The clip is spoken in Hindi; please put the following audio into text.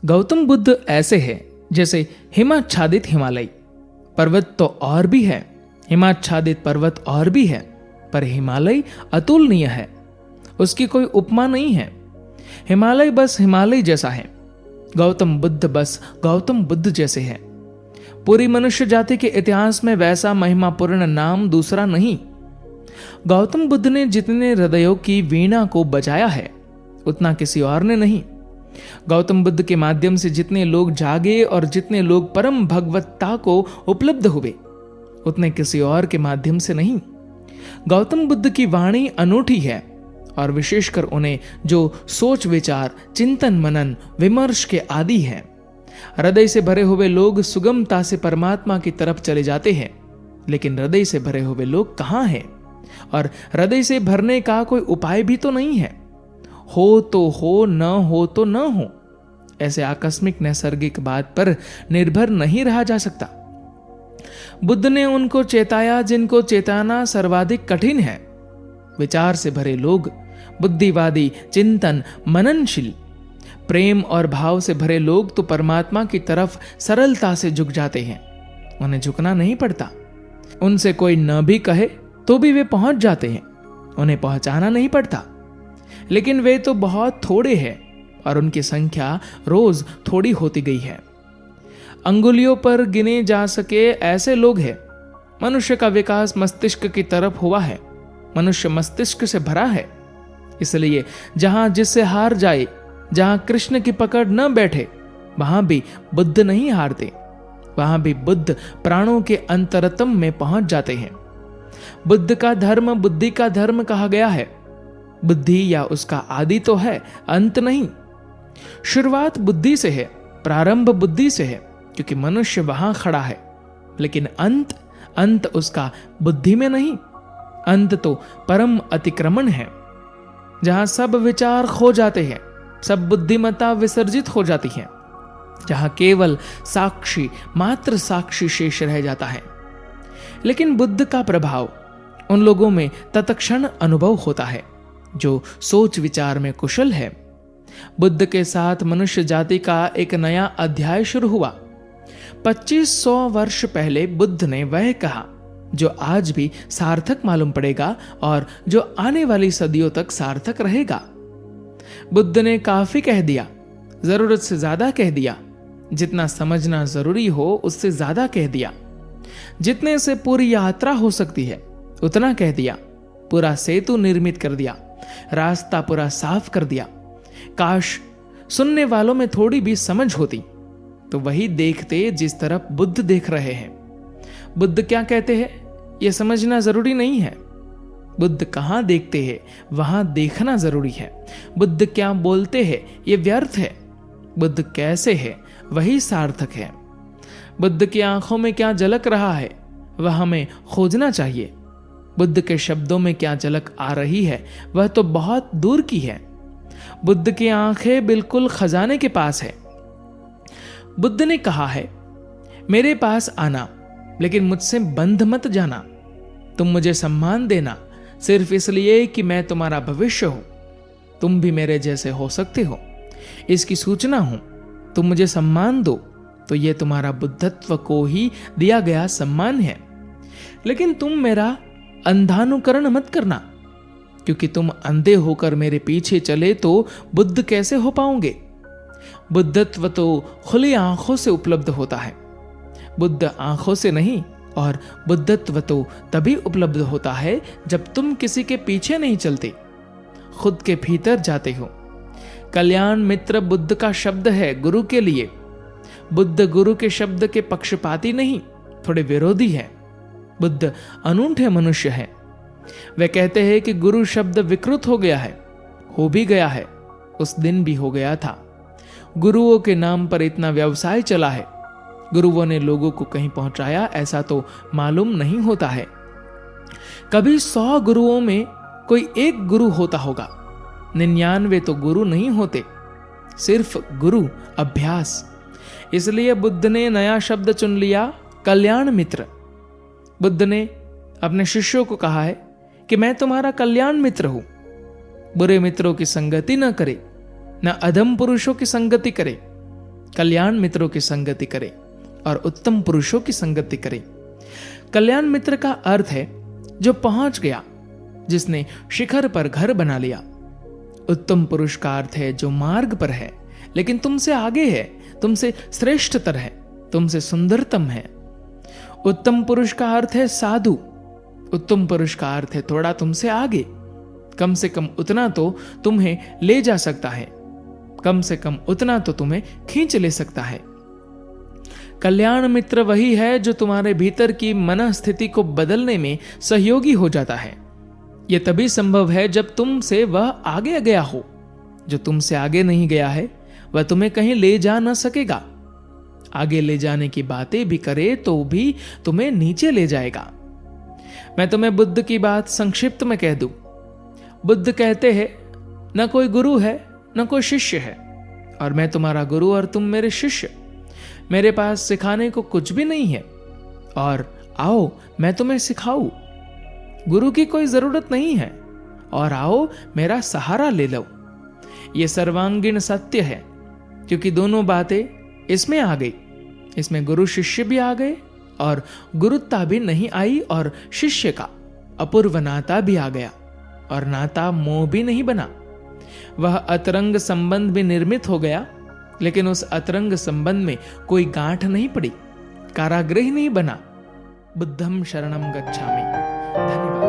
गौतम बुद्ध ऐसे हैं जैसे हिमाच्छादित हिमालय। पर्वत तो और भी है, हिमाच्छादित पर्वत और भी है, पर हिमालय अतुलनीय है, उसकी कोई उपमा नहीं है। हिमालय बस हिमालय जैसा है, गौतम बुद्ध बस गौतम बुद्ध जैसे हैं। पूरी मनुष्य जाति के इतिहास में वैसा महिमापूर्ण नाम दूसरा नहीं। गौतम बुद्ध ने जितने हृदयों की वीणा को बजाया है उतना किसी और ने नहीं। गौतम बुद्ध के माध्यम से जितने लोग जागे और जितने लोग परम भगवत्ता को उपलब्ध हुए उतने किसी और के माध्यम से नहीं। गौतम बुद्ध की वाणी अनूठी है और विशेषकर उन्हें जो सोच विचार चिंतन मनन विमर्श के आदि हैं। हृदय से भरे हुए लोग सुगमता से परमात्मा की तरफ चले जाते हैं, लेकिन हृदय से भरे हुए लोग कहाँ हैं? और हृदय से भरने का कोई उपाय भी तो नहीं है। हो तो हो, न हो तो न हो, ऐसे आकस्मिक नैसर्गिक बात पर निर्भर नहीं रहा जा सकता। बुद्ध ने उनको चेताया जिनको चेताना सर्वाधिक कठिन है। विचार से भरे लोग, बुद्धिवादी, चिंतन मननशील, प्रेम और भाव से भरे लोग तो परमात्मा की तरफ सरलता से झुक जाते हैं। उन्हें झुकना नहीं पड़ता। उनसे कोई न भी कहे तो भी वे पहुंच जाते हैं। उन्हें पहुंचाना नहीं पड़ता। लेकिन वे तो बहुत थोड़े हैं और उनकी संख्या रोज थोड़ी होती गई है। अंगुलियों पर गिने जा सके ऐसे लोग हैं। मनुष्य का विकास मस्तिष्क की तरफ हुआ है। मनुष्य मस्तिष्क से भरा है। इसलिए जहां जिससे हार जाए, जहां कृष्ण की पकड़ न बैठे, वहां भी बुद्ध नहीं हारते। वहां भी बुद्ध प्राणों के अंतरतम में पहुंच जाते हैं। बुद्ध का धर्म बुद्धि का धर्म कहा गया है। बुद्धि या उसका आदि तो है, अंत नहीं। शुरुआत बुद्धि से है, प्रारंभ बुद्धि से है, क्योंकि मनुष्य वहां खड़ा है। लेकिन अंत उसका बुद्धि में नहीं। अंत तो परम अतिक्रमण है, जहां सब विचार खो जाते हैं, सब बुद्धिमत्ता विसर्जित हो जाती है, जहां केवल साक्षी, मात्र साक्षी शेष रह जाता है। लेकिन बुद्ध का प्रभाव उन लोगों में तत्क्षण अनुभव होता है जो सोच विचार में कुशल है। बुद्ध के साथ मनुष्य जाति का एक नया अध्याय शुरू हुआ। 2500 वर्ष पहले बुद्ध ने वह कहा जो आज भी सार्थक मालूम पड़ेगा और जो आने वाली सदियों तक सार्थक रहेगा। बुद्ध ने काफी कह दिया, जरूरत से ज्यादा कह दिया, जितना समझना जरूरी हो उससे ज्यादा कह दिया, जितने से पूरी यात्रा हो सकती है उतना कह दिया, पूरा सेतु निर्मित कर दिया, रास्ता पूरा साफ कर दिया। काश सुनने वालों में थोड़ी भी समझ होती तो वही देखते जिस तरफ बुद्ध देख रहे हैं। बुद्ध क्या कहते हैं यह समझना जरूरी नहीं है। बुद्ध कहां देखते हैं वहां देखना जरूरी है। बुद्ध क्या बोलते हैं यह व्यर्थ है। बुद्ध कैसे है वही सार्थक है। बुद्ध की आंखों में क्या झलक रहा है वह हमें खोजना चाहिए। बुद्ध के शब्दों में क्या झलक आ रही है वह तो बहुत दूर की है। बुद्ध की आंखें बिल्कुल खजाने के पास है। बुद्ध ने कहा है, मेरे पास आना लेकिन मुझसे बंध मत जाना। तुम मुझे सम्मान देना सिर्फ इसलिए कि मैं तुम्हारा भविष्य हूं। तुम भी मेरे जैसे हो सकते हो, इसकी सूचना हूं। तुम मुझे सम्मान दो तो यह तुम्हारा बुद्धत्व को ही दिया गया सम्मान है। लेकिन तुम मेरा अंधानुकरण मत करना, क्योंकि तुम अंधे होकर मेरे पीछे चले तो बुद्ध कैसे हो पाओगे। बुद्धत्व तो खुली आंखों से उपलब्ध होता है। बुद्ध आंखों से नहीं, और बुद्धत्व तो तभी उपलब्ध होता है जब तुम किसी के पीछे नहीं चलते, खुद के भीतर जाते हो। कल्याण मित्र बुद्ध का शब्द है गुरु के लिए। बुद्ध गुरु के शब्द के पक्षपाती नहीं, थोड़े विरोधी है। बुद्ध अनूठे मनुष्य है। वे कहते हैं कि गुरु शब्द विकृत हो गया है, हो भी गया है, उस दिन भी हो गया था। गुरुओं के नाम पर इतना व्यवसाय चला है। गुरुओं ने लोगों को कहीं पहुंचाया ऐसा तो मालूम नहीं होता है। कभी 100 गुरुओं में कोई एक गुरु होता होगा, 99 तो गुरु नहीं होते, सिर्फ गुरु अभ्यास। इसलिए बुद्ध ने नया शब्द चुन लिया, कल्याण मित्र। बुद्ध ने अपने शिष्यों को कहा है कि मैं तुम्हारा कल्याण मित्र हूं। बुरे मित्रों की संगति न करे, न अधम पुरुषों की संगति करे, कल्याण मित्रों की संगति करें और उत्तम पुरुषों की संगति करें। कल्याण मित्र का अर्थ है जो पहुंच गया, जिसने शिखर पर घर बना लिया। उत्तम पुरुष का अर्थ है जो मार्ग पर है लेकिन तुमसे आगे है, तुमसे श्रेष्ठतर है, तुमसे सुंदरतम है। उत्तम पुरुष का अर्थ है साधु। उत्तम पुरुष का अर्थ है थोड़ा तुमसे आगे, कम से कम उतना तो तुम्हें ले जा सकता है, कम से कम उतना तो तुम्हें खींच ले सकता है। कल्याण मित्र वही है जो तुम्हारे भीतर की मनस्थिति को बदलने में सहयोगी हो जाता है। यह तभी संभव है जब तुमसे वह आगे गया हो। जो तुमसे आगे नहीं गया है वह तुम्हें कहीं ले जा न सकेगा। आगे ले जाने की बातें भी करे तो भी तुम्हें नीचे ले जाएगा। मैं तुम्हें बुद्ध की बात संक्षिप्त में कह दूं। बुद्ध कहते हैं, न कोई गुरु है न कोई शिष्य है, और मैं तुम्हारा गुरु और तुम मेरे शिष्य। मेरे पास सिखाने को कुछ भी नहीं है, और आओ मैं तुम्हें सिखाऊं। गुरु की कोई जरूरत नहीं है, और आओ मेरा सहारा ले लो। यह सर्वांगीण सत्य है, क्योंकि दोनों बातें इसमें आ गई। इसमें गुरु शिष्य भी आ गए और गुरुता भी नहीं आई, और शिष्य का अपूर्व नाता भी आ गया, और नाता मोह भी नहीं बना। वह अतरंग संबंध भी निर्मित हो गया, लेकिन उस अतरंग संबंध में कोई गांठ नहीं पड़ी, कारागृह नहीं बना। बुद्धम शरणम गच्छामि। धन्यवाद।